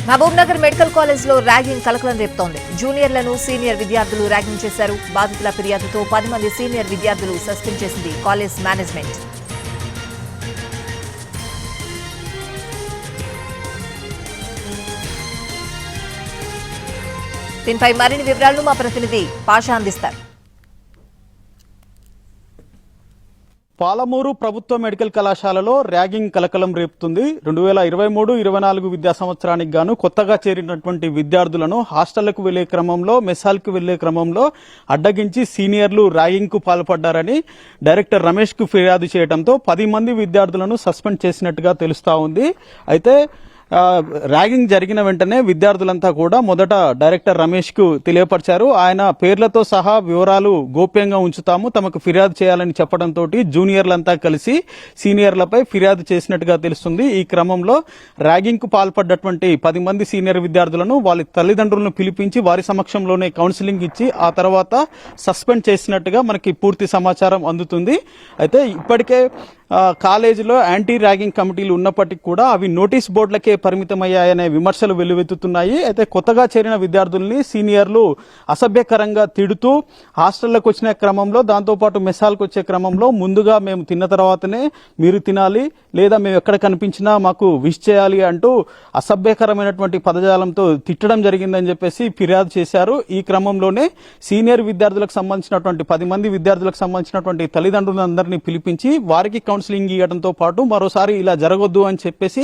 Mahabubnagar medical college లో ragging కలకలం రేపుతోంది. జూనియర్లను సీనియర్ విద్యార్థులు ర్యాగింగ్ చేశారు. బాధితుల ఫిర్యాదుతో 10 మంది సీనియర్ విద్యార్థులు సస్పెండ్ చేసింది కాలేజ్ మేనేజ్మెంట్. దీనిపై మరిన్ని వివరాలను మా ప్రతినిధి పాషా అందిస్తారు. పాలమూరు ప్రభుత్వ మెడికల్ కళాశాలలో ర్యాగింగ్ కలకలం రేపుతుంది. 2023-24 విద్యా సంవత్సరానికి గాను కొత్తగా చేరినటువంటి విద్యార్థులను హాస్టళ్లకు వెళ్లే క్రమంలో, మెస్హాల్కు వెళ్లే క్రమంలో అడ్డగించి సీనియర్లు ర్యాగింగ్ కు పాల్పడ్డారని డైరెక్టర్ రమేష్ కు ఫిర్యాదు చేయడంతో 10 మంది విద్యార్థులను సస్పెండ్ చేసినట్టుగా తెలుస్తా ఉంది. అయితే ర్యాగింగ్ జరిగిన వెంటనే విద్యార్థులంతా కూడా మొదట డైరెక్టర్ రమేష్ కు తెలియపరిచారు. ఆయన పేర్లతో సహా వివరాలు గోప్యంగా ఉంచుతాము, తమకు ఫిర్యాదు చేయాలని చెప్పడంతో జూనియర్లంతా కలిసి సీనియర్లపై ఫిర్యాదు చేసినట్టుగా తెలుస్తుంది. ఈ క్రమంలో ర్యాగింగ్ కు పాల్పడ్డటువంటి 10 మంది సీనియర్ విద్యార్థులను వాళ్ళ తల్లిదండ్రులను పిలిపించి వారి సమక్షంలోనే కౌన్సిలింగ్ ఇచ్చి ఆ తర్వాత సస్పెండ్ చేసినట్టుగా మనకి పూర్తి సమాచారం అందుతుంది. అయితే ఇప్పటికే కాలేజీలో యాంటీ ర్యాగింగ్ కమిటీలు ఉన్నప్పటికీ కూడా అవి నోటీస్ బోర్డులకే పరిమితమయ్యాయనే విమర్శలు వెల్లువెత్తుతున్నాయి. అయితే కొత్తగా చేరిన విద్యార్థుల్ని సీనియర్లు అసభ్యకరంగా తిడుతూ హాస్టళ్లకు వచ్చిన క్రమంలో, దాంతోపాటు మెస్హాల్కి వచ్చే క్రమంలో ముందుగా మేము తిన్న తర్వాతనే మీరు తినాలి, లేదా మేము ఎక్కడ కనిపించినా మాకు విష్ చేయాలి అంటూ అసభ్యకరమైనటువంటి పదజాలంతో తిట్టడం జరిగిందని చెప్పేసి ఫిర్యాదు చేశారు. ఈ క్రమంలోనే సీనియర్ విద్యార్థులకు సంబంధించినటువంటి 10 మంది విద్యార్థులకు సంబంధించినటువంటి తల్లిదండ్రులందరినీ పిలిపించి వారికి కౌన్సిలింగ్ ఇవ్వడంతో పాటు మరోసారి ఇలా జరగొద్దు అని చెప్పేసి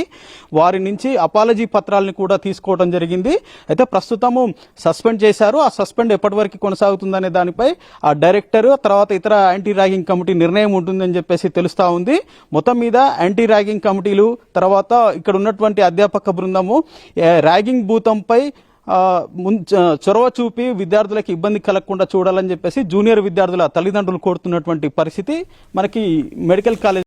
వారి నుంచి అపాలజీ పత్రాలను కూడా తీసుకోవడం జరిగింది. అయితే ప్రస్తుతము సస్పెండ్ చేశారు. ఆ సస్పెండ్ ఎప్పటి వరకు కొనసాగుతుందనే దానిపై ఆ డైరెక్టర్ తర్వాత ఇతర యాంటీ ర్యాగింగ్ కమిటీ నిర్ణయం ఉంటుందని చెప్పేసి తెలుస్తా ఉంది. మొత్తం మీద యాంటీ ర్యాగింగ్ కమిటీలు తర్వాత ఇక్కడ ఉన్నటువంటి అధ్యాపక బృందము ర్యాగింగ్ భూతంపై చొరవ చూపి విద్యార్థులకు ఇబ్బంది కలగకుండా చూడాలని చెప్పేసి జూనియర్ విద్యార్థుల తల్లిదండ్రులు కోరుతున్నటువంటి పరిస్థితి మనకి మెడికల్ కాలేజ్